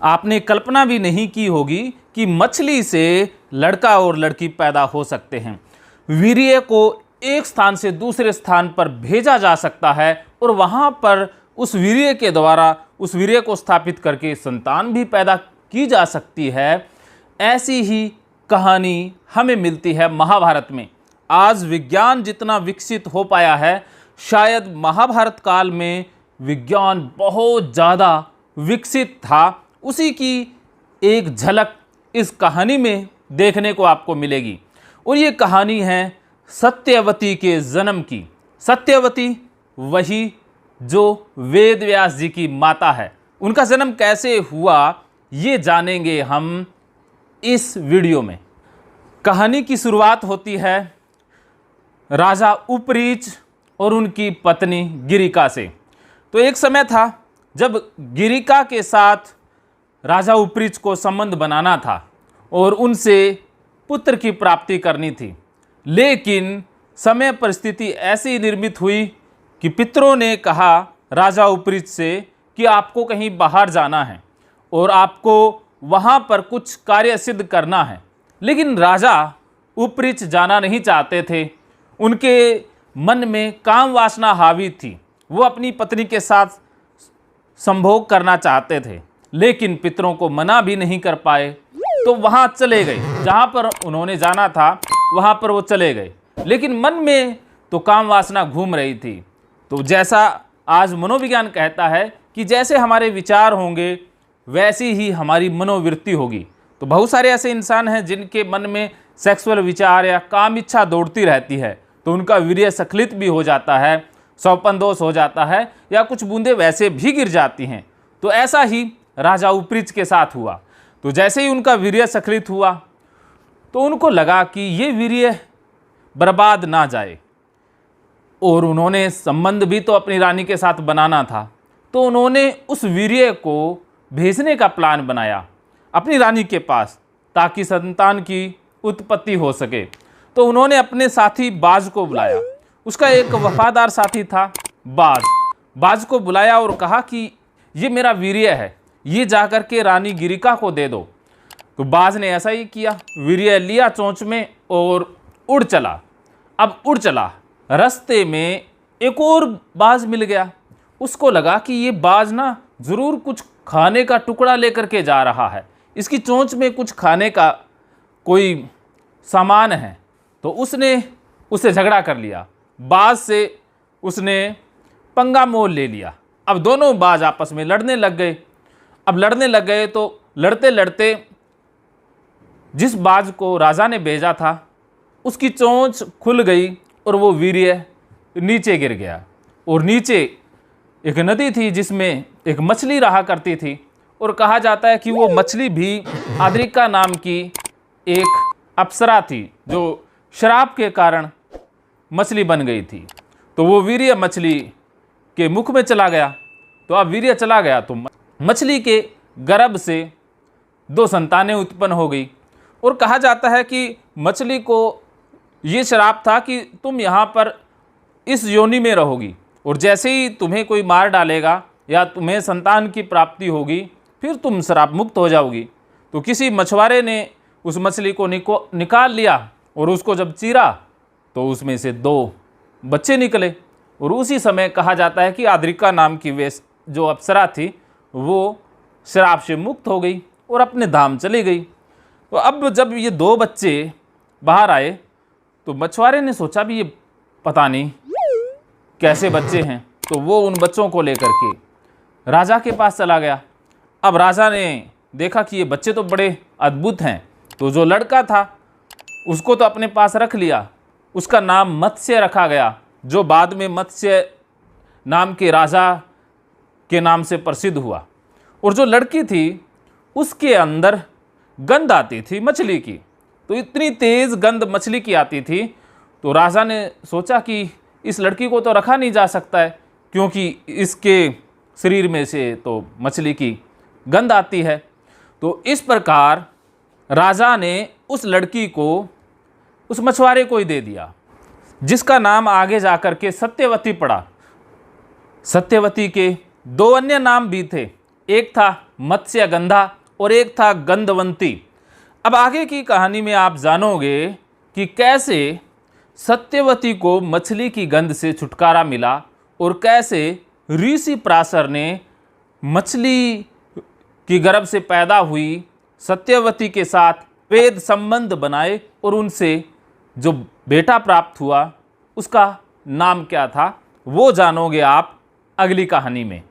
आपने कल्पना भी नहीं की होगी कि मछली से लड़का और लड़की पैदा हो सकते हैं। वीर्य को एक स्थान से दूसरे स्थान पर भेजा जा सकता है और वहाँ पर उस वीर्य के द्वारा उस वीर्य को स्थापित करके संतान भी पैदा की जा सकती है। ऐसी ही कहानी हमें मिलती है महाभारत में। आज विज्ञान जितना विकसित हो पाया है, शायद महाभारत काल में विज्ञान बहुत ज़्यादा विकसित था। उसी की एक झलक इस कहानी में देखने को आपको मिलेगी। और ये कहानी है सत्यवती के जन्म की। सत्यवती वही जो वेद व्यास जी की माता है। उनका जन्म कैसे हुआ ये जानेंगे हम इस वीडियो में। कहानी की शुरुआत होती है राजा उपरीच और उनकी पत्नी गिरिका से। तो एक समय था जब गिरिका के साथ राजा उपरीच को संबंध बनाना था और उनसे पुत्र की प्राप्ति करनी थी, लेकिन समय परिस्थिति ऐसी निर्मित हुई कि पितरों ने कहा राजा उपरीच से कि आपको कहीं बाहर जाना है और आपको वहाँ पर कुछ कार्य सिद्ध करना है। लेकिन राजा उपरीच जाना नहीं चाहते थे। उनके मन में काम वासना हावी थी। वो अपनी पत्नी के साथ संभोग करना चाहते थे, लेकिन पितरों को मना भी नहीं कर पाए। तो वहाँ चले गए, जहाँ पर उन्होंने जाना था वहाँ पर वो चले गए, लेकिन मन में तो काम वासना घूम रही थी। तो जैसा आज मनोविज्ञान कहता है कि जैसे हमारे विचार होंगे वैसी ही हमारी मनोवृत्ति होगी। तो बहुत सारे ऐसे इंसान हैं जिनके मन में सेक्सुअल विचार या काम इच्छा दौड़ती रहती है, तो उनका वीर्य स्खलित भी हो जाता है, सौपन दोष हो जाता है या कुछ बूंदें वैसे भी गिर जाती हैं। तो ऐसा ही राजा उपरीच के साथ हुआ। तो जैसे ही उनका वीर्य स्खलित हुआ तो उनको लगा कि ये वीर्य बर्बाद ना जाए, और उन्होंने संबंध भी तो अपनी रानी के साथ बनाना था। तो उन्होंने उस वीर्य को भेजने का प्लान बनाया अपनी रानी के पास, ताकि संतान की उत्पत्ति हो सके। तो उन्होंने अपने साथी बाज को बुलाया। उसका एक वफादार साथी था बाज। बाज को बुलाया और कहा कि ये मेरा वीर्य है, ये जाकर के रानी गिरिका को दे दो। तो बाज ने ऐसा ही किया, वीर्य लिया चोंच में और उड़ चला। अब उड़ चला, रास्ते में एक और बाज मिल गया। उसको लगा कि ये बाज ना ज़रूर कुछ खाने का टुकड़ा लेकर के जा रहा है, इसकी चोंच में कुछ खाने का कोई सामान है। तो उसने उससे झगड़ा कर लिया, बाज से उसने पंगा मोल ले लिया। अब दोनों बाज आपस में लड़ने लग गए। अब लड़ने लग गए तो लड़ते लड़ते जिस बाज को राजा ने भेजा था उसकी चोंच खुल गई और वो वीर्य नीचे गिर गया। और नीचे एक नदी थी जिसमें एक मछली रहा करती थी, और कहा जाता है कि वो मछली भी आद्रिका नाम की एक अप्सरा थी जो शराब के कारण मछली बन गई थी। तो वो वीर्य मछली के मुख में चला गया। तो अब वीर्य चला गया तो मछली के गर्भ से 2 संतानें उत्पन्न हो गई। और कहा जाता है कि मछली को ये श्राप था कि तुम यहाँ पर इस योनि में रहोगी, और जैसे ही तुम्हें कोई मार डालेगा या तुम्हें संतान की प्राप्ति होगी फिर तुम श्राप मुक्त हो जाओगी। तो किसी मछुआरे ने उस मछली को निकाल लिया और उसको जब चीरा तो उसमें से 2 बच्चे निकले। और उसी समय कहा जाता है कि आद्रिका नाम की वे जो अप्सरा थी वो श्राप से मुक्त हो गई और अपने धाम चली गई। तो अब जब ये 2 बच्चे बाहर आए तो मछुआरे ने सोचा भी ये पता नहीं कैसे बच्चे हैं। तो वो उन बच्चों को लेकर के राजा के पास चला गया। अब राजा ने देखा कि ये बच्चे तो बड़े अद्भुत हैं। तो जो लड़का था उसको तो अपने पास रख लिया, उसका नाम मत्स्य रखा गया, जो बाद में मत्स्य नाम के राजा के नाम से प्रसिद्ध हुआ। और जो लड़की थी उसके अंदर गंध आती थी मछली की। तो इतनी तेज़ गंध मछली की आती थी तो राजा ने सोचा कि इस लड़की को तो रखा नहीं जा सकता है, क्योंकि इसके शरीर में से तो मछली की गंध आती है। तो इस प्रकार राजा ने उस लड़की को उस मछुआरे को ही दे दिया, जिसका नाम आगे जाकर के सत्यवती पड़ा। सत्यवती के 2 अन्य नाम भी थे, एक था मत्स्यगंधा और एक था गंधवंती। अब आगे की कहानी में आप जानोगे कि कैसे सत्यवती को मछली की गंध से छुटकारा मिला और कैसे ऋषि पराशर ने मछली की गर्भ से पैदा हुई सत्यवती के साथ वेद संबंध बनाए और उनसे जो बेटा प्राप्त हुआ उसका नाम क्या था, वो जानोगे आप अगली कहानी में।